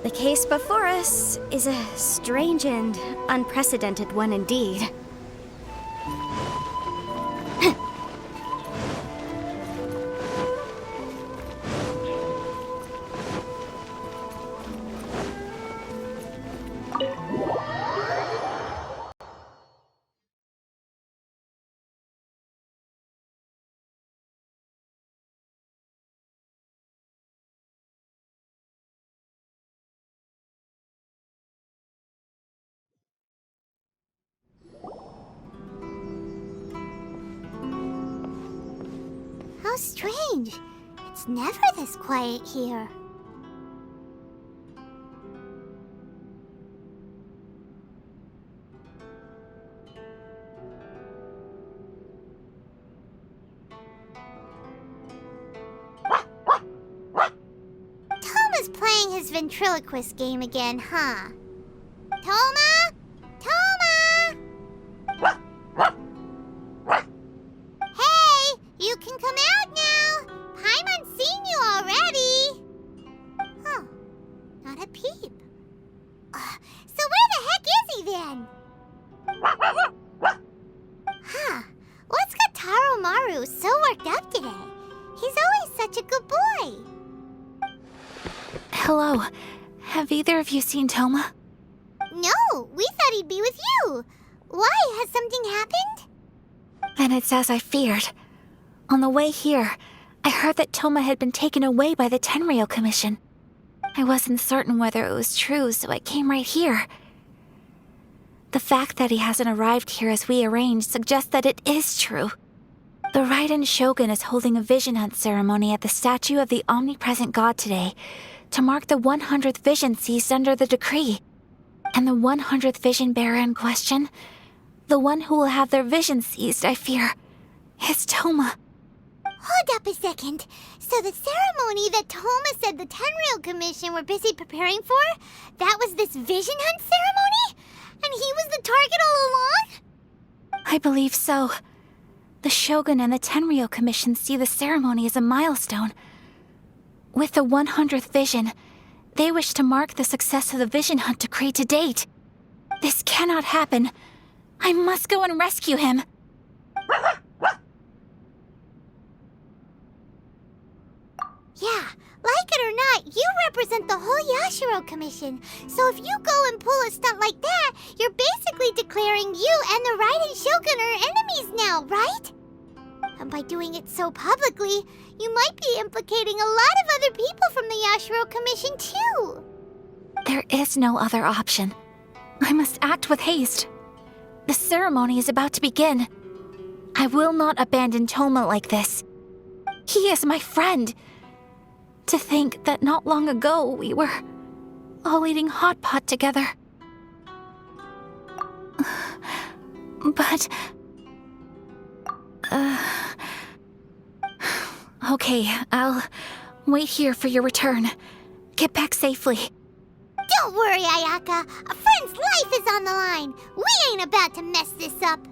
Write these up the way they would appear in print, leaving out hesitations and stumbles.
The case before us is a strange and unprecedented one indeed. How strange. It's never this quiet here. Toma's playing his ventriloquist game again, huh? Toma? Toma! Hey, you can come out now. Paimon's seen you already. Huh, not a peep. So where the heck is he then? Huh, what's got Taro Maru so worked up today? He's always such a good boy. Hello. Have either of you seen Toma? No, we thought he'd be with you. Why? Has something happened? Then it's as I feared. On the way here, I heard that Toma had been taken away by the Tenryou Commission. I wasn't certain whether it was true, so I came right here. The fact that he hasn't arrived here as we arranged suggests that it is true. The Raiden Shogun is holding a vision hunt ceremony at the statue of the omnipresent god today to mark the 100th vision seized under the decree. And the 100th vision bearer in question, the one who will have their vision seized, I fear, is Toma. Hold up a second. So the ceremony that Toma said the Tenryou Commission were busy preparing for, that was this vision hunt ceremony? And he was the target all along? I believe so. The Shogun and the Tenryou Commission see the ceremony as a milestone. With the 100th vision, they wish to mark the success of the vision hunt decree to date. This cannot happen. I must go and rescue him. Yeah, like it or not, you represent the whole Yashiro Commission. So if you go and pull a stunt like that, you're basically declaring you and the Raiden Shogun are enemies now, right? And by doing it so publicly, you might be implicating a lot of other people from the Yashiro Commission too. There is no other option. I must act with haste. The ceremony is about to begin. I will not abandon Toma like this. He is my friend. To think that not long ago we were all eating hot pot together. But... Okay, I'll wait here for your return. Get back safely. Don't worry, Ayaka. A friend's life is on the line. We ain't about to mess this up.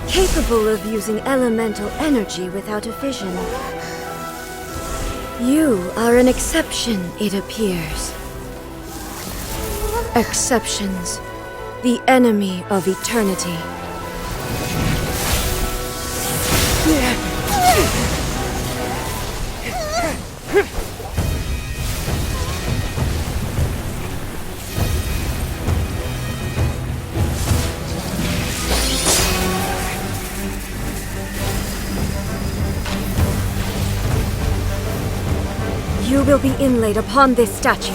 Capable of using elemental energy without a fission. You are an exception, it appears. Exceptions. The enemy of eternity. You will be inlaid upon this statue.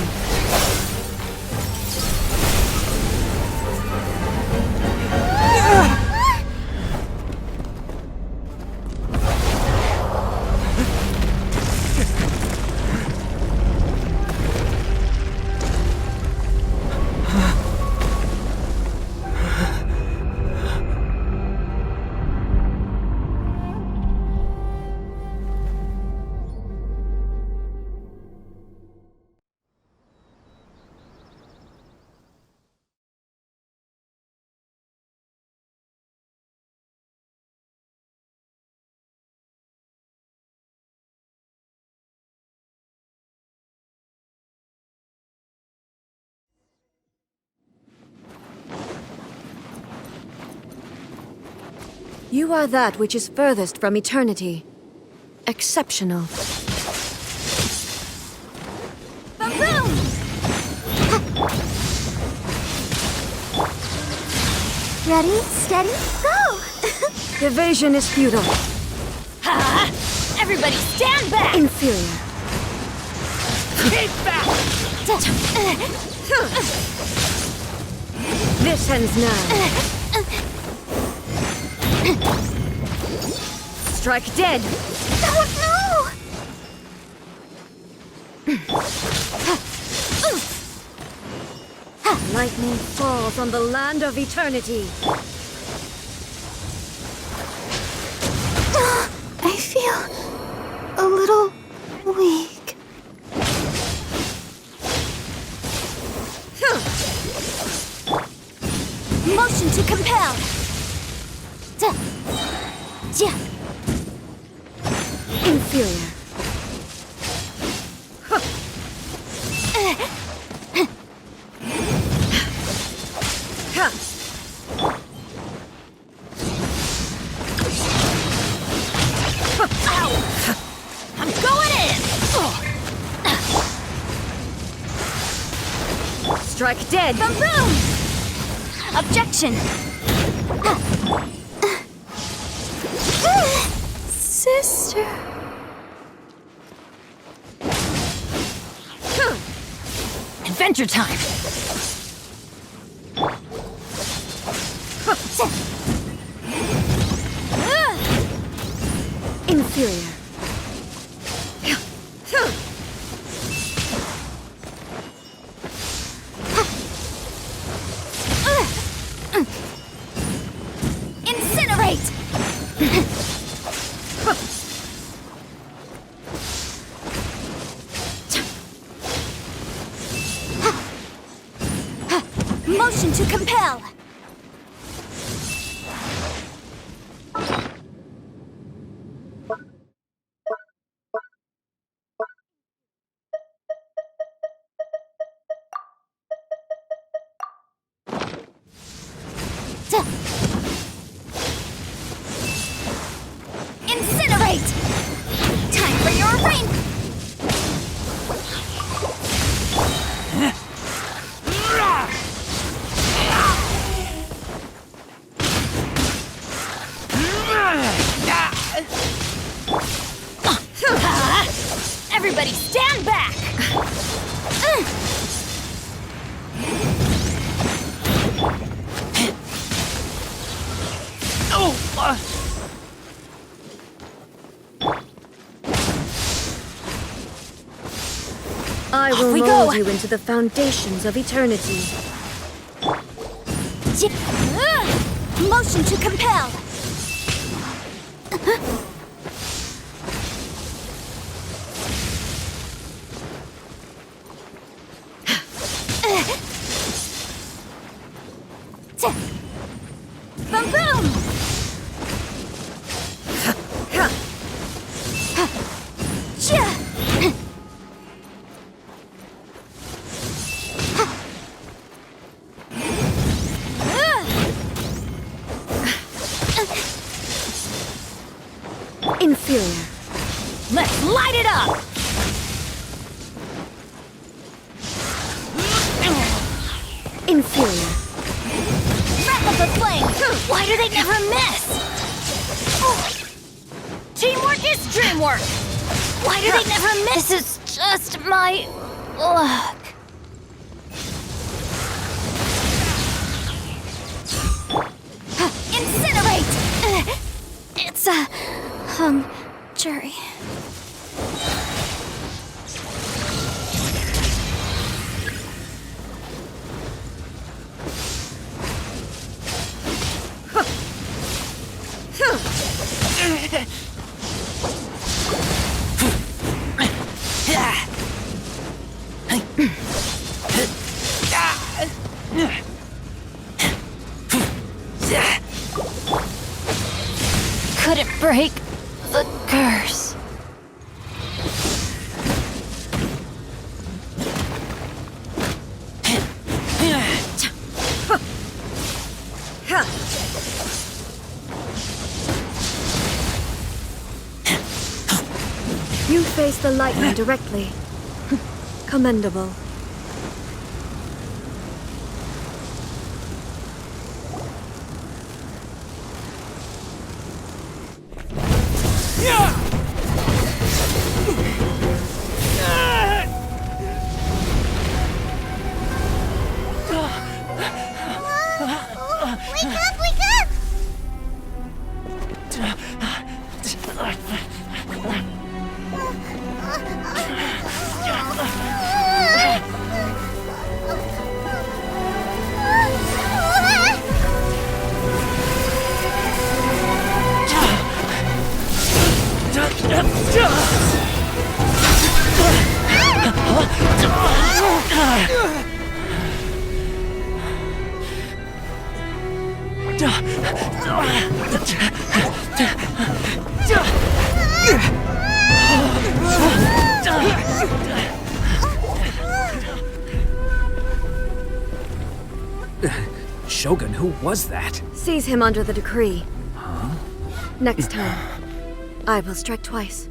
You are that which is furthest from eternity. Exceptional. Boom! Ready, steady, go! Evasion is futile. Ha! Everybody stand back! Inferior. Keep back! This ends now. Strike dead. Oh Lightning falls on the land of eternity. I feel a little weak. Motion to compel. Inferior. I'm going in! Strike dead. Boom! Objection! Sister. Adventure time! Inferior. Incinerate! Motion to compel. Incinerate! Time for your rain! Everybody stand back! I will we mold go. you into the foundations of eternity. Motion to compel. Let's light it up! Inferior. Wrap up the flame! Why do they never miss? Teamwork is dreamwork! Why do they never miss? This is just my luck. Incinerate! It's a hung jury. Couldn't break the curse. You face the lightning directly. Commendable. Wake up, wake up! Shogun, who was that? Seize him under the decree. Next time, I will strike twice.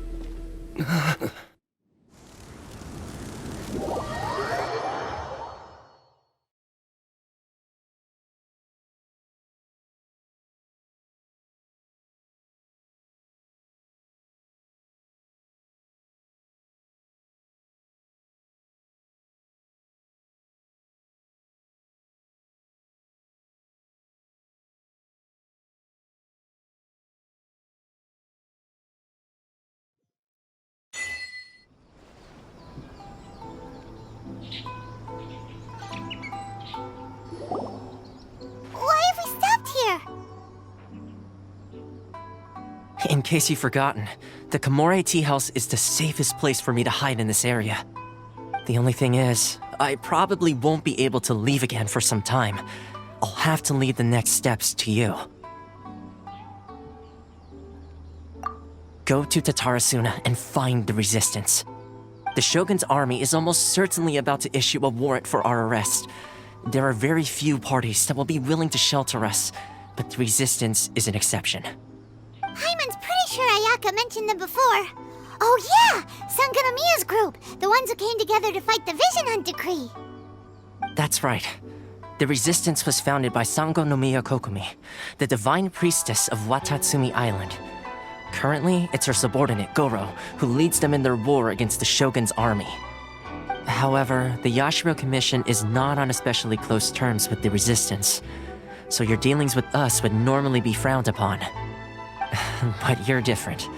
Why have we stopped here? In case you've forgotten, the Komore Tea House is the safest place for me to hide in this area. The only thing is, I probably won't be able to leave again for some time. I'll have to leave the next steps to you. Go to Tatarasuna and find the resistance. The Shogun's army is almost certainly about to issue a warrant for our arrest. There are very few parties that will be willing to shelter us, but the resistance is an exception. Hyman's pretty sure Ayaka mentioned them before. Oh yeah! Sangonomiya's group! The ones who came together to fight the Vision Hunt Decree! That's right. The resistance was founded by Sangonomiya Kokumi, the divine priestess of Watatsumi Island. Currently, it's her subordinate, Goro, who leads them in their war against the Shogun's army. However, the Yashiro Commission is not on especially close terms with the resistance, so your dealings with us would normally be frowned upon. But you're different,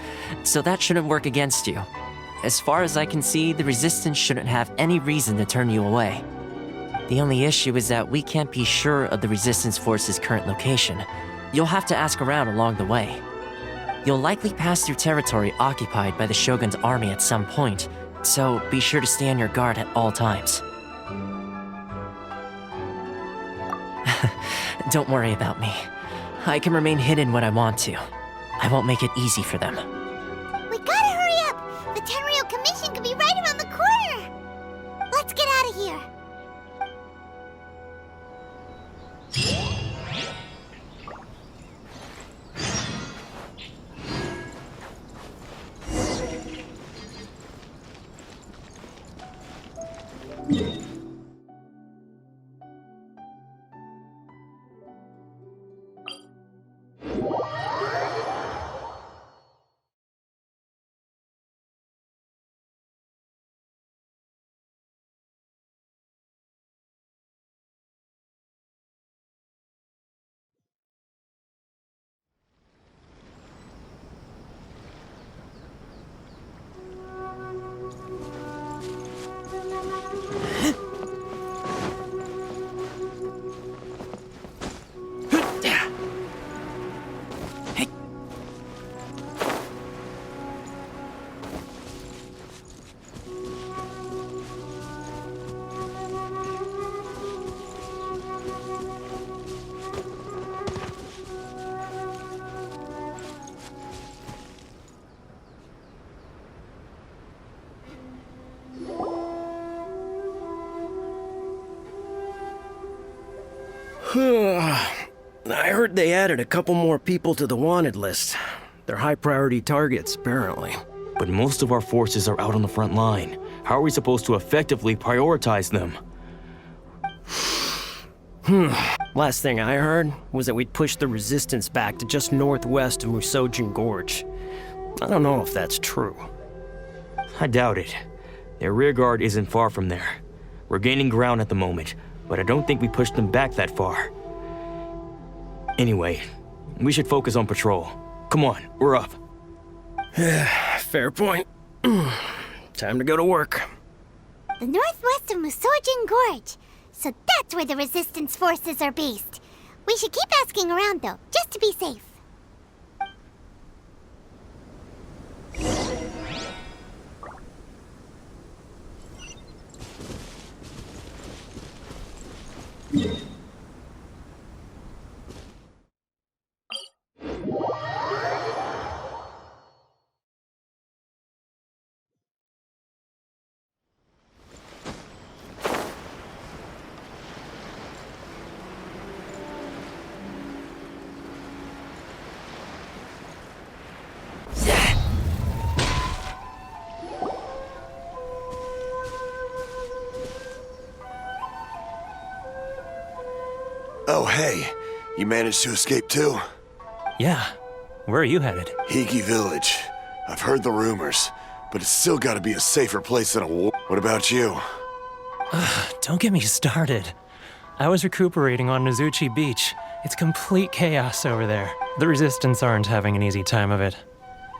so that shouldn't work against you. As far as I can see, the resistance shouldn't have any reason to turn you away. The only issue is that we can't be sure of the resistance force's current location. You'll have to ask around along the way. You'll likely pass through territory occupied by the Shogun's army at some point, so be sure to stay on your guard at all times. Don't worry about me. I can remain hidden when I want to. I won't make it easy for them. We gotta hurry up! The Tenryou Commission could be right around the corner! Let's get out of here! I heard they added a couple more people to the wanted list. They're high-priority targets, apparently. But most of our forces are out on the front line. How are we supposed to effectively prioritize them? Last thing I heard was that we'd pushed the resistance back to just northwest of Musojin Gorge. I don't know if that's true. I doubt it. Their rearguard isn't far from there. We're gaining ground at the moment, but I don't think we pushed them back that far. Anyway, we should focus on patrol. Come on, we're up. Fair point. Time to go to work. The northwest of Musojin Gorge. So that's where the resistance forces are based. We should keep asking around though, just to be safe. Oh, hey. You managed to escape too? Yeah. Where are you headed? Hiki Village. I've heard the rumors, but it's still gotta be a safer place than a war. What about you? Don't get me started. I was recuperating on Nozuchi Beach. It's complete chaos over there. The Resistance aren't having an easy time of it.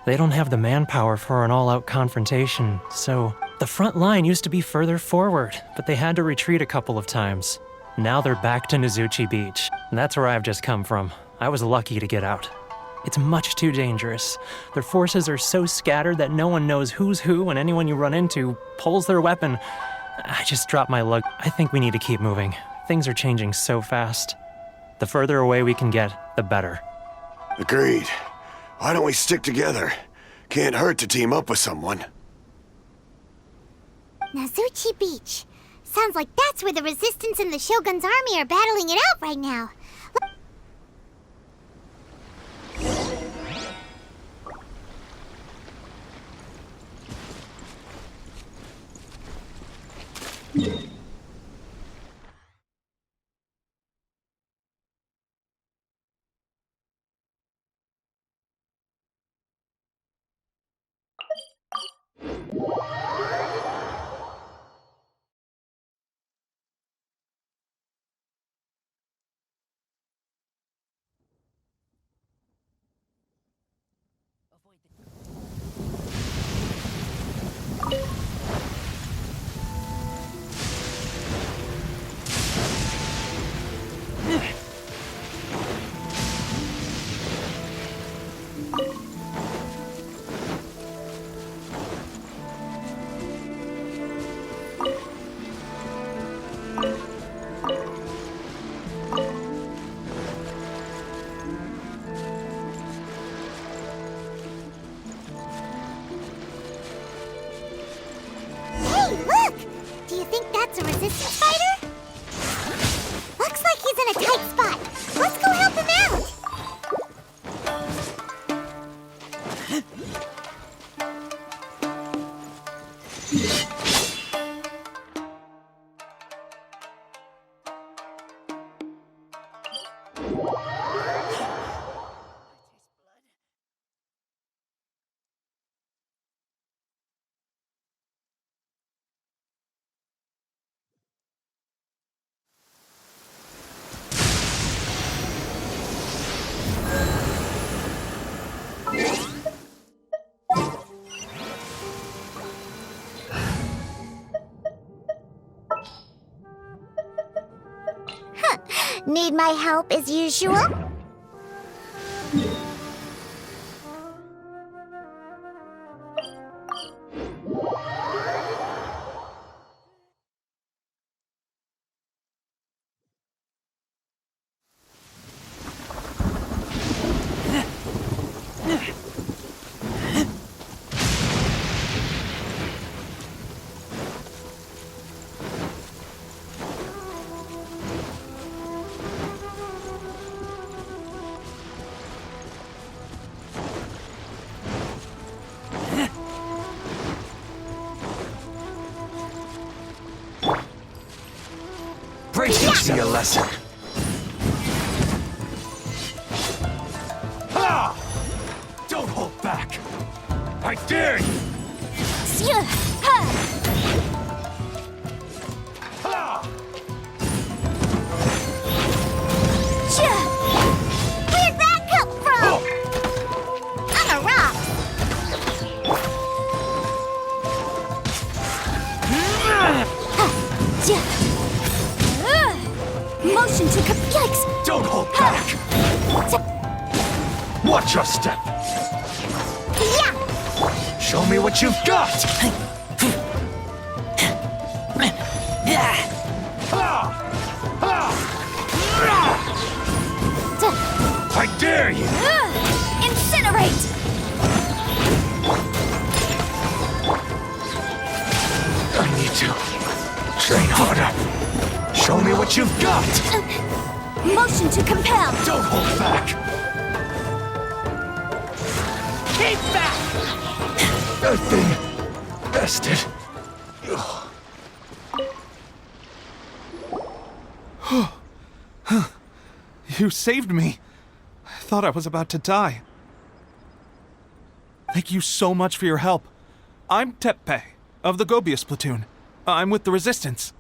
They don't have the manpower for an all-out confrontation, so the front line used to be further forward, but they had to retreat a couple of times. Now they're back to Nozuchi Beach. That's where I've just come from. I was lucky to get out. It's much too dangerous. Their forces are so scattered that no one knows who's who, and anyone you run into pulls their weapon. I just dropped my lug. I think we need to keep moving. Things are changing so fast. The further away we can get, the better. Agreed. Why don't we stick together? Can't hurt to team up with someone. Nozuchi Beach. Sounds like that's where the Resistance and the Shogun's army are battling it out right now. That's a resistance fighter? Looks like he's in a tight spot. Let's go help him out! Need my help as usual? teach you a lesson. Ah! Don't hold back! I dare you! Where'd that come from? On a rock. Motion to yikes! Don't hold back! Watch your step! Yeah. Show me what you've got! I dare you! Incinerate! I need to train harder. Show me what you've got! Motion to compel! Don't hold back! Keep back! I've been bested. You saved me. I thought I was about to die. Thank you so much for your help. I'm Teppe, of the Gobius platoon. I'm with the Resistance.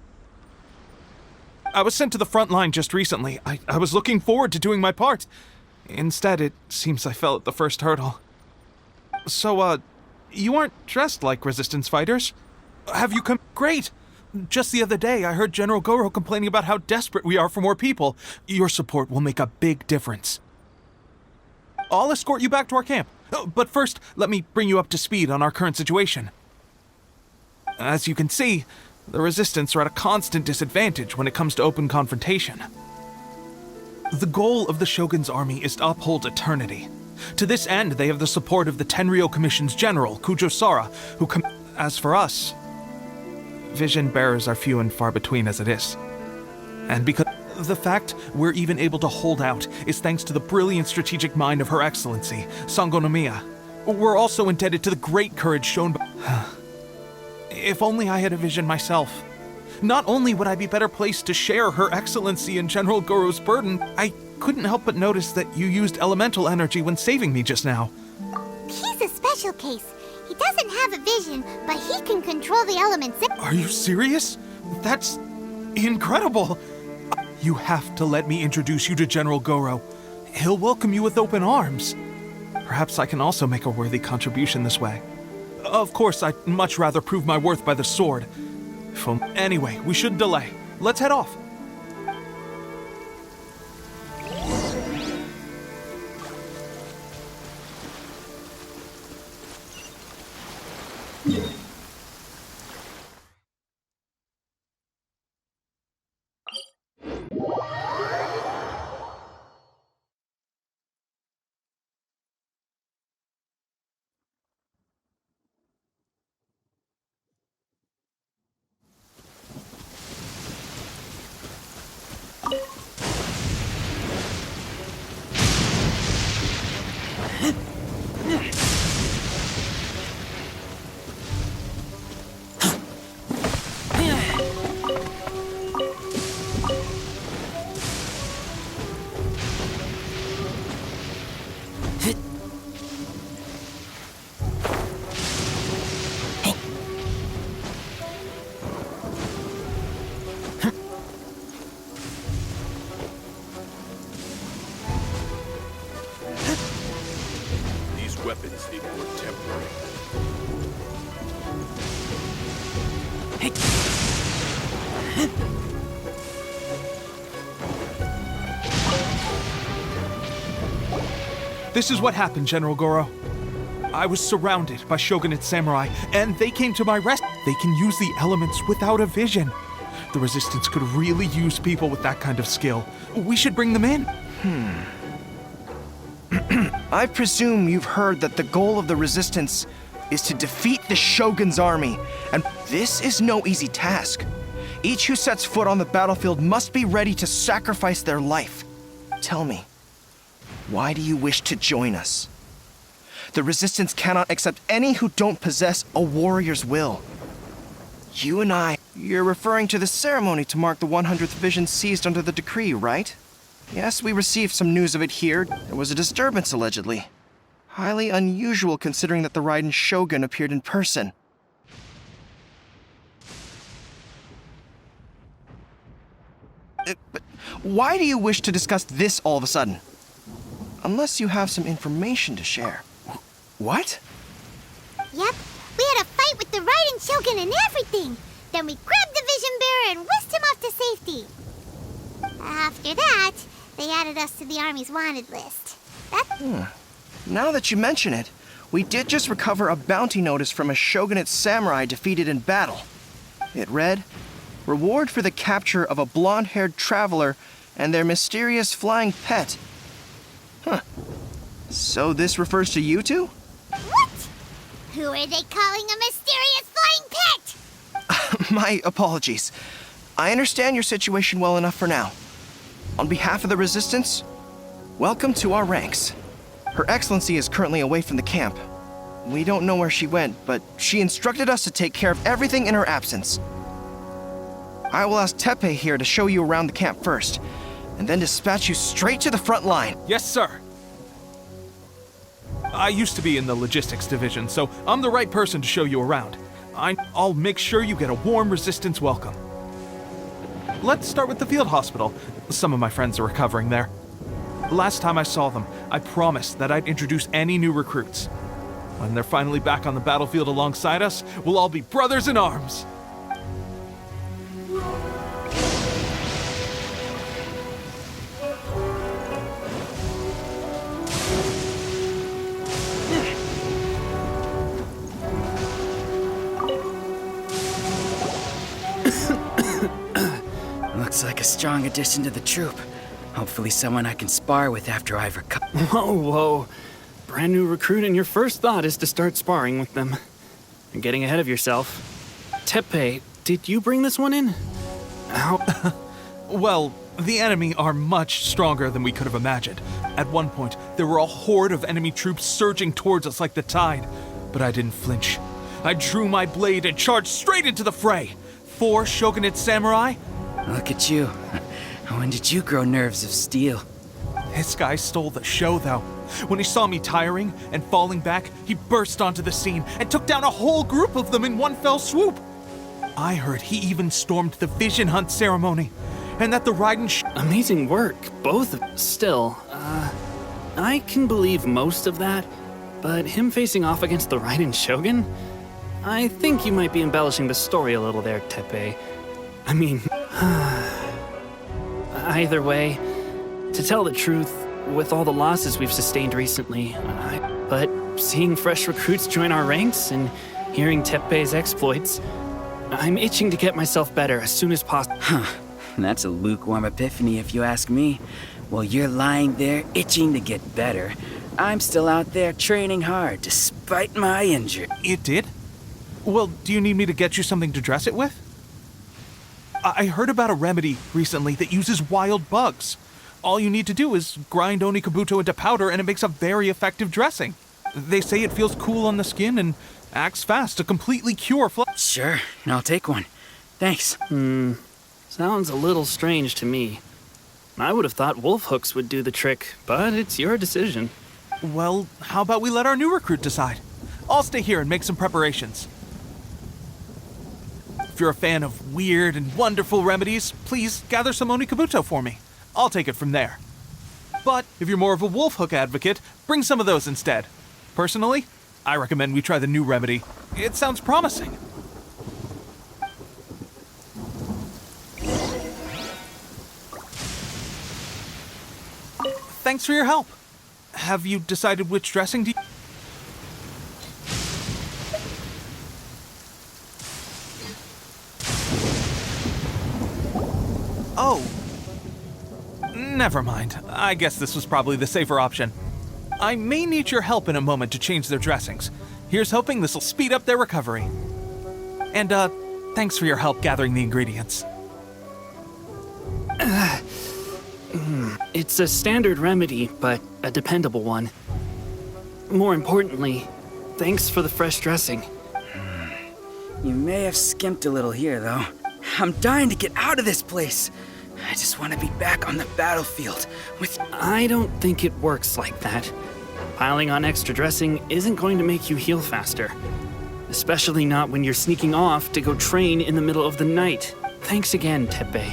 I was sent to the front line just recently. I was looking forward to doing my part. Instead, it seems I fell at the first hurdle. So, you aren't dressed like Resistance fighters? Have you come? Great! Just the other day, I heard General Goro complaining about how desperate we are for more people. Your support will make a big difference. I'll escort you back to our camp. But first, let me bring you up to speed on our current situation. As you can see, the Resistance are at a constant disadvantage when it comes to open confrontation. The goal of the Shogun's army is to uphold eternity. To this end, they have the support of the Tenryou Commission's general, Kujosara, who as for us, vision bearers are few and far between as it is. And because the fact we're even able to hold out is thanks to the brilliant strategic mind of Her Excellency, Sango no Miya. We're also indebted to the great courage shown by... If only I had a vision myself. Not only would I be better placed to share Her Excellency and General Goro's burden, I couldn't help but notice that you used elemental energy when saving me just now. He's a special case. He doesn't have a vision, but he can control the elements. Are you serious? That's incredible. You have to let me introduce you to General Goro. He'll welcome you with open arms. Perhaps I can also make a worthy contribution this way. Of course, I'd much rather prove my worth by the sword. Anyway, we shouldn't delay. Let's head off. Weapons need more temporary. This is what happened, General Goro. I was surrounded by Shogunate samurai, and they came to my rescue. They can use the elements without a vision. The Resistance could really use people with that kind of skill. We should bring them in. I presume you've heard that the goal of the Resistance is to defeat the Shogun's army, and this is no easy task. Each who sets foot on the battlefield must be ready to sacrifice their life. Tell me, why do you wish to join us? The Resistance cannot accept any who don't possess a warrior's will. You and I, You're referring to the ceremony to mark the 100th vision seized under the decree, right? Yes, we received some news of it here. There was a disturbance, allegedly. Highly unusual considering that the Raiden Shogun appeared in person. But why do you wish to discuss this all of a sudden? Unless you have some information to share. What? Yep, we had a fight with the Raiden Shogun and everything. Then we grabbed the Vision Bearer and whisked him off to safety. After that, they added us to the Army's wanted list. Now that you mention it, we did just recover a bounty notice from a shogunate samurai defeated in battle. It read, "Reward for the capture of a blonde-haired traveler and their mysterious flying pet." So this refers to you two? What? Who are they calling a mysterious flying pet? My apologies. I understand your situation well enough for now. On behalf of the Resistance, welcome to our ranks. Her Excellency is currently away from the camp. We don't know where she went, but she instructed us to take care of everything in her absence. I will ask Teppei here to show you around the camp first, and then dispatch you straight to the front line. Yes, sir. I used to be in the logistics division, so I'm the right person to show you around. I'll make sure you get a warm Resistance welcome. Let's start with the field hospital. Some of my friends are recovering there. Last time I saw them, I promised that I'd introduce any new recruits. When they're finally back on the battlefield alongside us, we'll all be brothers in arms. Looks like a strong addition to the troop. Hopefully someone I can spar with after I've recovered. Whoa. Brand new recruit and your first thought is to start sparring with them. You're getting ahead of yourself. Teppei, did you bring this one in? How? Well, the enemy are much stronger than we could have imagined. At one point, there were a horde of enemy troops surging towards us like the tide, but I didn't flinch. I drew my blade and charged straight into the fray. 4 shogunate samurai. Look at you. When did you grow nerves of steel? This guy stole the show, though. When he saw me tiring and falling back, he burst onto the scene and took down a whole group of them in one fell swoop. I heard he even stormed the Vision Hunt ceremony, and that the Raiden Amazing work, both. Still, I can believe most of that, but him facing off against the Raiden Shogun? I think you might be embellishing the story a little there, Teppei. I mean, either way, to tell the truth, with all the losses we've sustained recently, but seeing fresh recruits join our ranks and hearing Teppei's exploits, I'm itching to get myself better as soon as possible. That's a lukewarm epiphany if you ask me. While you're lying there itching to get better, I'm still out there training hard despite my injury. It did? Well, do you need me to get you something to dress it with? I heard about a remedy recently that uses wild bugs. All you need to do is grind Onikabuto into powder and it makes a very effective dressing. They say it feels cool on the skin and acts fast to completely cure Sure, I'll take one. Thanks. Sounds a little strange to me. I would have thought wolf hooks would do the trick, but it's your decision. Well, how about we let our new recruit decide? I'll stay here and make some preparations. If you're a fan of weird and wonderful remedies, please gather some Onikabuto for me. I'll take it from there. But if you're more of a wolf hook advocate, bring some of those instead. Personally, I recommend we try the new remedy. It sounds promising. Thanks for your help. Have you decided which dressing to... Oh. Never mind. I guess this was probably the safer option. I may need your help in a moment to change their dressings. Here's hoping this'll speed up their recovery. And, thanks for your help gathering the ingredients. It's a standard remedy, but a dependable one. More importantly, thanks for the fresh dressing. You may have skimped a little here, though. I'm dying to get out of this place. I just want to be back on the battlefield with... I don't think it works like that. Piling on extra dressing isn't going to make you heal faster. Especially not when you're sneaking off to go train in the middle of the night. Thanks again, Teppei.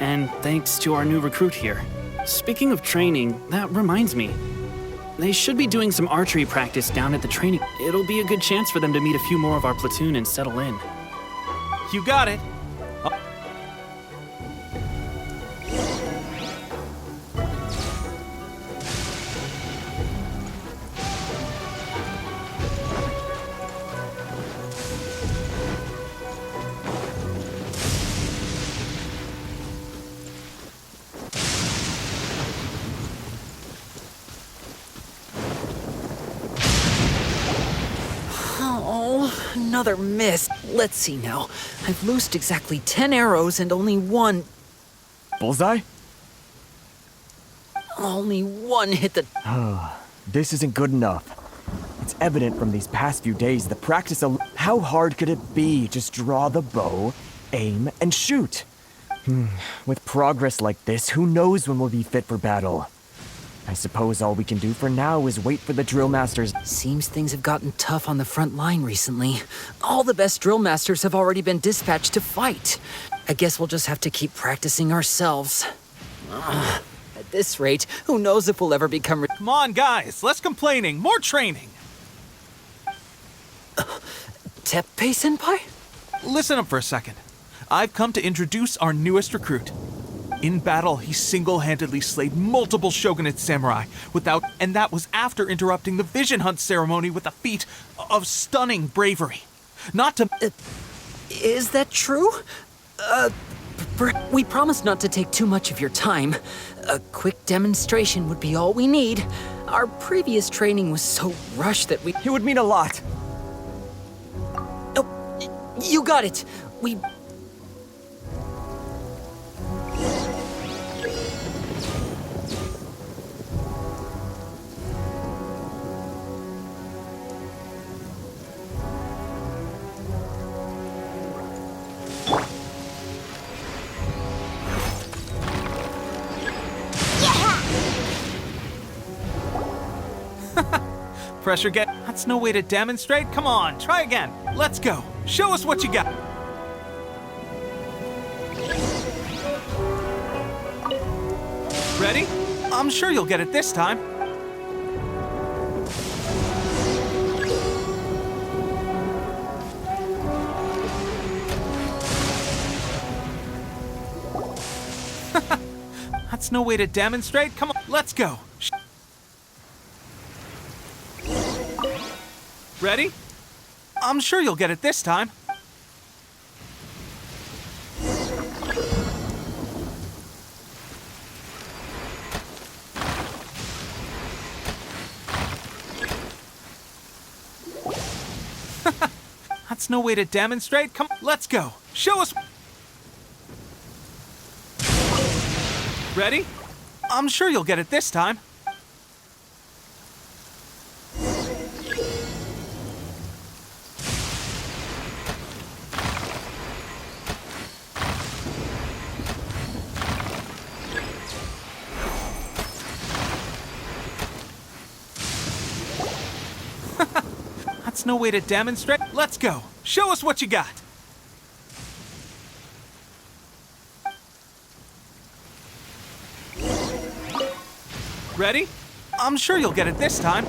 And thanks to our new recruit here. Speaking of training, that reminds me. They should be doing some archery practice down at the training. It'll be a good chance for them to meet a few more of our platoon and settle in. You got it. Oh, another miss. Let's see now. I've loosed exactly 10 arrows and only one... Bullseye? Only one hit the... This isn't good enough. It's evident from these past few days the practice of... How hard could it be? Just draw the bow, aim, and shoot. With progress like this, who knows when we'll be fit for battle? I suppose all we can do for now is wait for the drill masters. Seems things have gotten tough on the front line recently. All the best drill masters have already been dispatched to fight. I guess we'll just have to keep practicing ourselves. At this rate, who knows if we'll ever become... Come on, guys, less complaining, more training. Teppei-senpai? Listen up for a second. I've come to introduce our newest recruit. In battle, he single-handedly slayed multiple shogunate samurai and that was after interrupting the vision hunt ceremony with a feat of stunning bravery. Not to... Is that true? We promised not to take too much of your time. A quick demonstration would be all we need. Our previous training was so rushed that we... It would mean a lot. Oh, you got it. We... Pressure get... That's no way to demonstrate. Come on, try again. Let's go. Show us what you got. Ready? I'm sure you'll get it this time. That's no way to demonstrate. Come on, let's go. Ready? I'm sure you'll get it this time. That's no way to demonstrate. Come on, let's go. Show us. Ready? I'm sure you'll get it this time. That's no way to demonstrate. Let's go. Show us what you got. Ready? I'm sure you'll get it this time.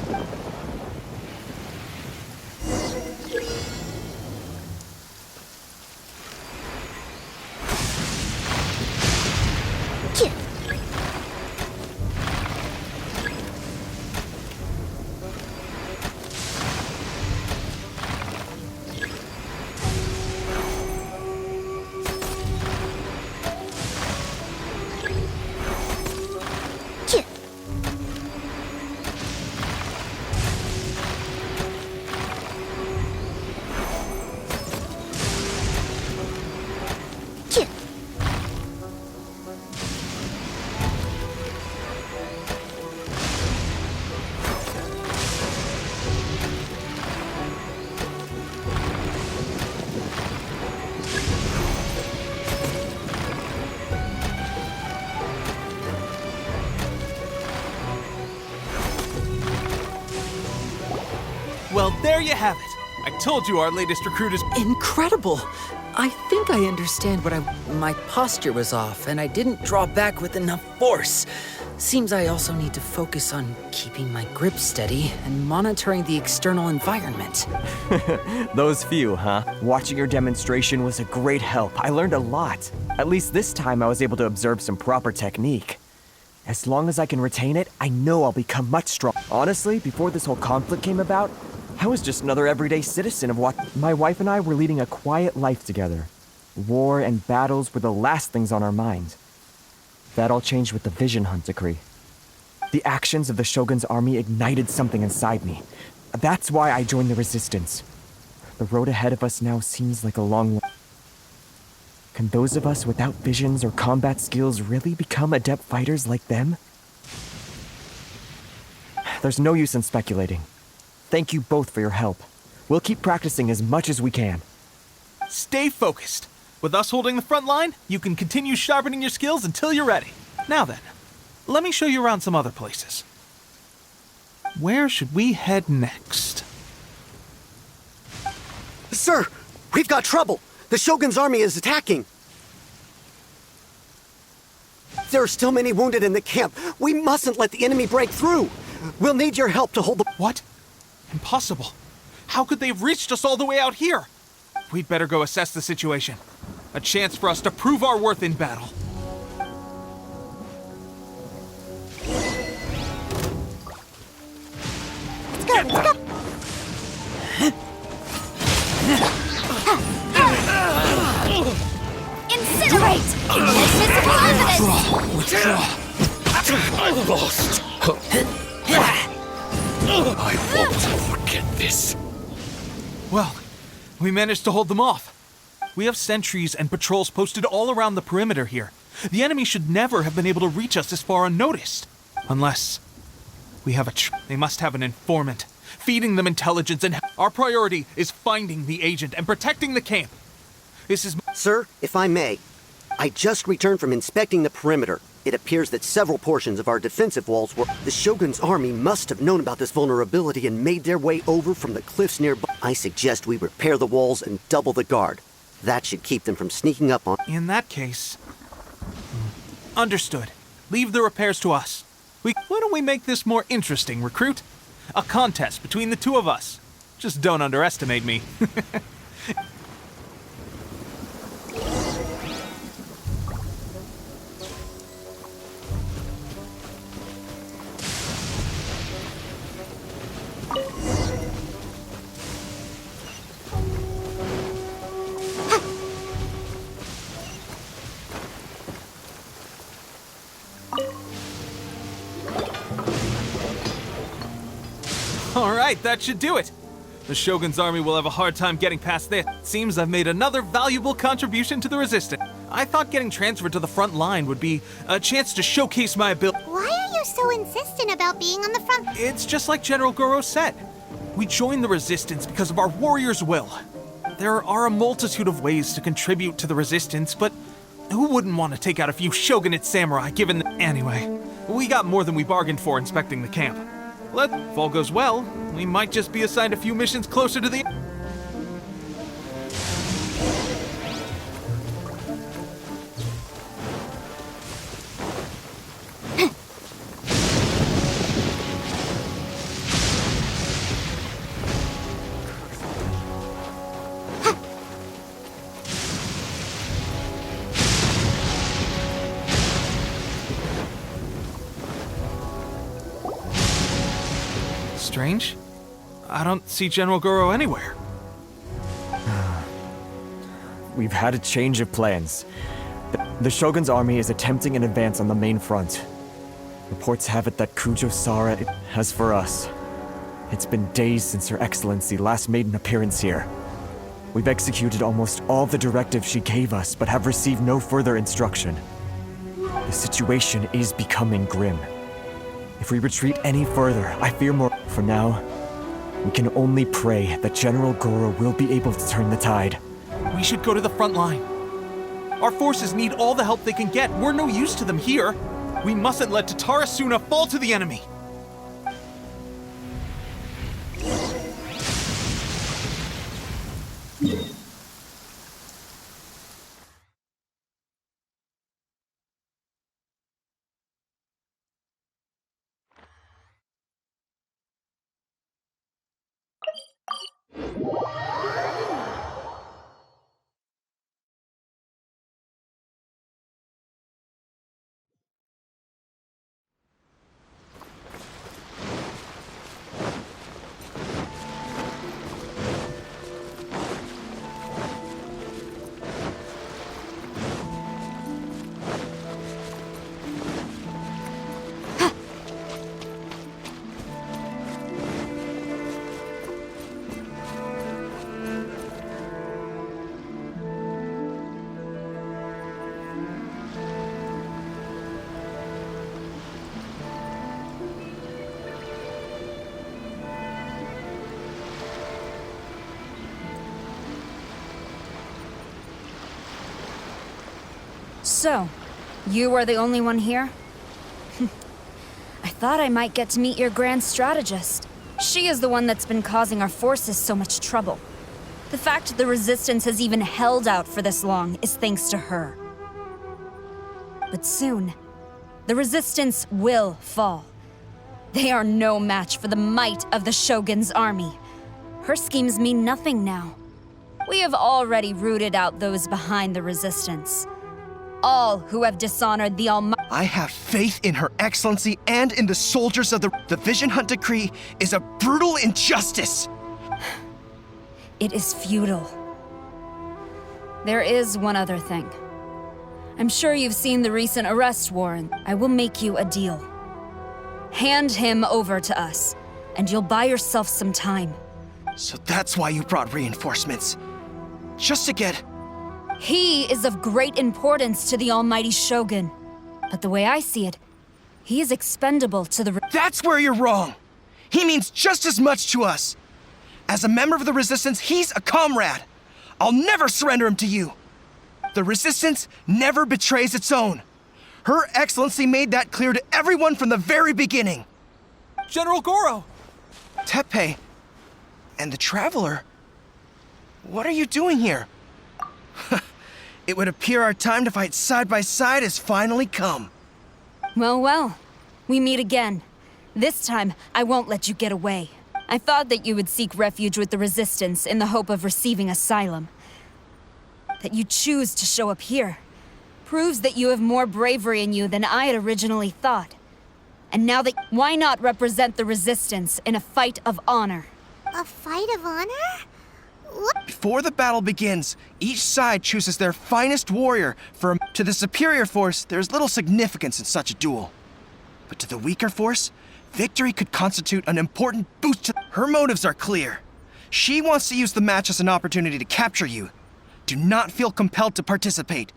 There you have it. I told you our latest recruit is Incredible! I think I understand what my posture was off, and I didn't draw back with enough force. Seems I also need to focus on keeping my grip steady and monitoring the external environment. Those few, huh? Watching your demonstration was a great help. I learned a lot. At least this time I was able to observe some proper technique. As long as I can retain it, I know I'll become much stronger. Honestly, before this whole conflict came about, I was just another everyday citizen of what my wife and I were leading a quiet life together. War and battles were the last things on our mind. That all changed with the Vision Hunt decree. The actions of the Shogun's army ignited something inside me. That's why I joined the resistance. The road ahead of us now seems like a long way. Can those of us without visions or combat skills really become adept fighters like them? There's no use in speculating. Thank you both for your help. We'll keep practicing as much as we can. Stay focused. With us holding the front line, you can continue sharpening your skills until you're ready. Now then, let me show you around some other places. Where should we head next? Sir, we've got trouble. The Shogun's army is attacking. There are still many wounded in the camp. We mustn't let the enemy break through. We'll need your help to hold the... What? Impossible. How could they have reached us all the way out here? We'd better go assess the situation. A chance for us to prove our worth in battle. Let's go, let's go. Incinerate! Invisible evidence! Withdraw. I've lost. I won't forget this. Well, we managed to hold them off. We have sentries and patrols posted all around the perimeter here. The enemy should never have been able to reach us this far unnoticed. Unless we have they must have an informant, feeding them intelligence, and our priority is finding the agent and protecting the camp. This is... Sir, if I may, I just returned from inspecting the perimeter. It appears that several portions of our defensive walls were... The Shogun's army must have known about this vulnerability and made their way over from the cliffs nearby. I suggest we repair the walls and double the guard. That should keep them from sneaking up on... In that case... Understood. Leave the repairs to us. Why don't we make this more interesting, recruit? A contest between the two of us. Just don't underestimate me. Alright, that should do it. The Shogun's army will have a hard time getting past this. Seems I've made another valuable contribution to the resistance. I thought getting transferred to the front line would be a chance to showcase my ability. Why are you so insistent about being on the front? It's just like General Goro said. We joined the resistance because of our warrior's will. There are a multitude of ways to contribute to the resistance, but who wouldn't want to take out a few shogunate samurai given the... Anyway, we got more than we bargained for inspecting the camp. If all goes well, we might just be assigned a few missions closer to the... Strange. I don't see General Goro anywhere. We've had a change of plans. The Shogun's army is attempting an advance on the main front. Reports have it that Kujo-Sara has for us. It's been days since Her Excellency last made an appearance here. We've executed almost all the directives she gave us, but have received no further instruction. The situation is becoming grim. If we retreat any further, I fear more. For now, we can only pray that General Goro will be able to turn the tide. We should go to the front line. Our forces need all the help they can get. We're no use to them here. We mustn't let Tatarasuna fall to the enemy. So, you are the only one here? I thought I might get to meet your grand strategist. She is the one that's been causing our forces so much trouble. The fact the Resistance has even held out for this long is thanks to her. But soon, the Resistance will fall. They are no match for the might of the Shogun's army. Her schemes mean nothing now. We have already rooted out those behind the Resistance. All who have dishonored the Almighty. I have faith in Her Excellency and in the soldiers of the Vision Hunt Decree is a brutal injustice. It is futile. There is one other thing. I'm sure you've seen the recent arrest warrant. I will make you a deal. Hand him over to us, and you'll buy yourself some time. So that's why you brought reinforcements. Just to get... He is of great importance to the Almighty Shogun. But the way I see it, he is expendable to the... That's where you're wrong! He means just as much to us! As a member of the Resistance, he's a comrade! I'll never surrender him to you! The Resistance never betrays its own. Her Excellency made that clear to everyone from the very beginning. General Goro! Teppei and the Traveler? What are you doing here? It would appear our time to fight side by side has finally come. Well, well. We meet again. This time, I won't let you get away. I thought that you would seek refuge with the Resistance in the hope of receiving asylum. That you choose to show up here proves that you have more bravery in you than I had originally thought. And now that... Why not represent the Resistance in a fight of honor? A fight of honor? What? Before the battle begins, each side chooses their finest warrior for... To the superior force, there's little significance in such a duel. But to the weaker force, victory could constitute an important boost to... Her motives are clear. She wants to use the match as an opportunity to capture you. Do not feel compelled to participate.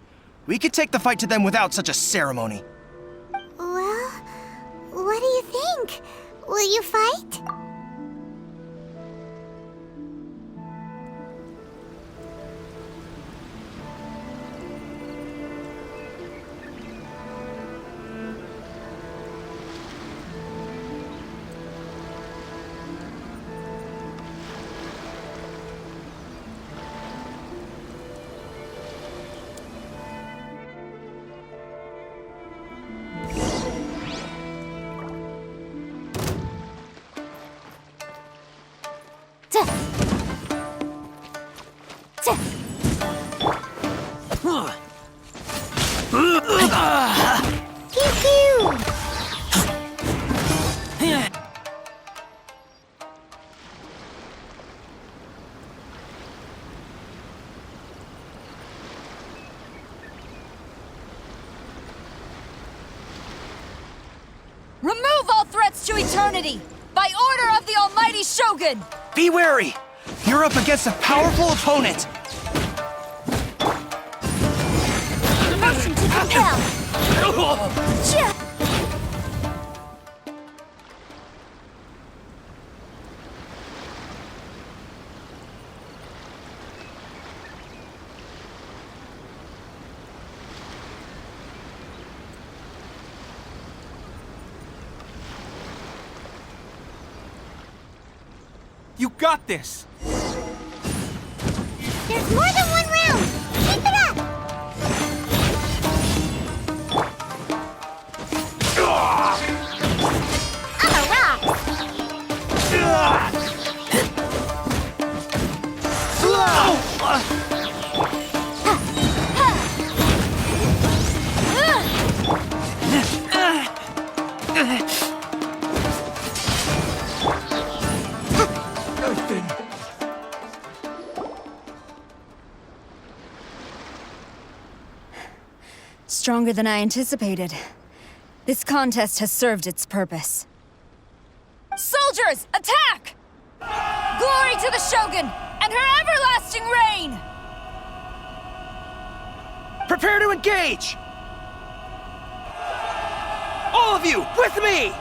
We could take the fight to them without such a ceremony. Well, what do you think? Will you fight? Remove all threats to eternity! By order of the Almighty Shogun! Be wary! You're up against a powerful opponent! Motion to compel! You got this! That's more than one round! Keep it up! I'm a rock! Stronger than I anticipated. This contest has served its purpose. Soldiers, attack! Glory to the Shogun and her everlasting reign! Prepare to engage! All of you, with me!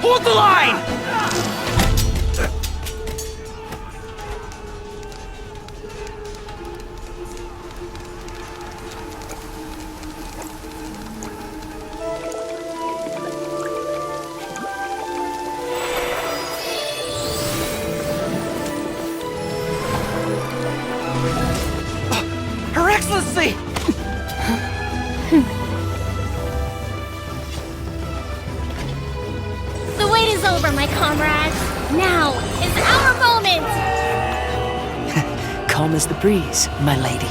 Hold the line! Her Excellency! The wait is over, my comrades. Now is our moment! Calm as the breeze, my lady.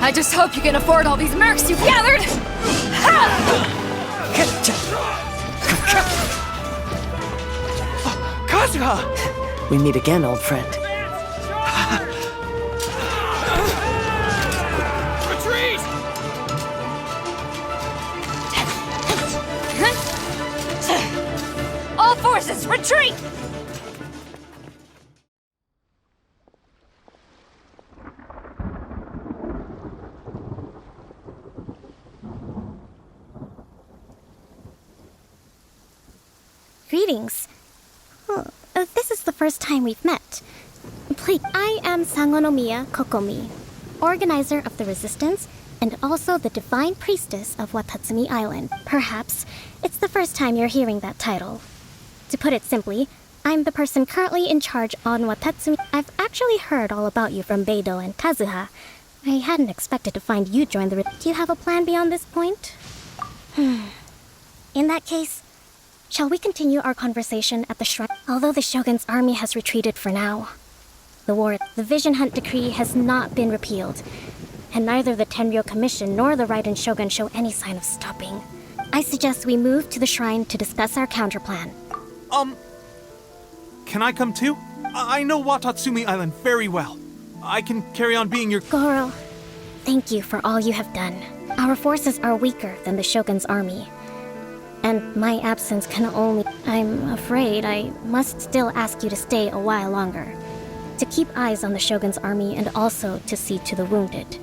I just hope you can afford all these mercs you've gathered! Kazuha! We meet again, old friend. Retreat! All forces, retreat! Greetings. This is the first time we've met. Please, I am Sangonomiya Kokomi, organizer of the Resistance and also the Divine Priestess of Watatsumi Island. Perhaps it's the first time you're hearing that title. To put it simply, I'm the person currently in charge on Watatsumi. I've actually heard all about you from Beidou and Kazuha. I hadn't expected to find you join the... Do you have a plan beyond this point? In that case, shall we continue our conversation at the shrine? Although the Shogun's army has retreated for now, the Vision Hunt Decree has not been repealed, and neither the Tenryou Commission nor the Raiden Shogun show any sign of stopping. I suggest we move to the shrine to discuss our counterplan. Can I come too? I know Watatsumi Island very well. I can carry on being your... Goro, thank you for all you have done. Our forces are weaker than the Shogun's army, and my absence can only... I'm afraid I must still ask you to stay a while longer, to keep eyes on the Shogun's army and also to see to the wounded.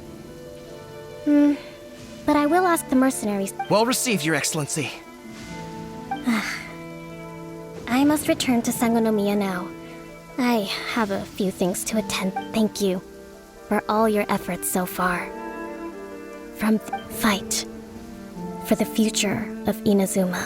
But I will ask the mercenaries... Well received, Your Excellency. I must return to Sangonomiya now. I have a few things to attend. Thank you for all your efforts so far. From the fight for the future of Inazuma.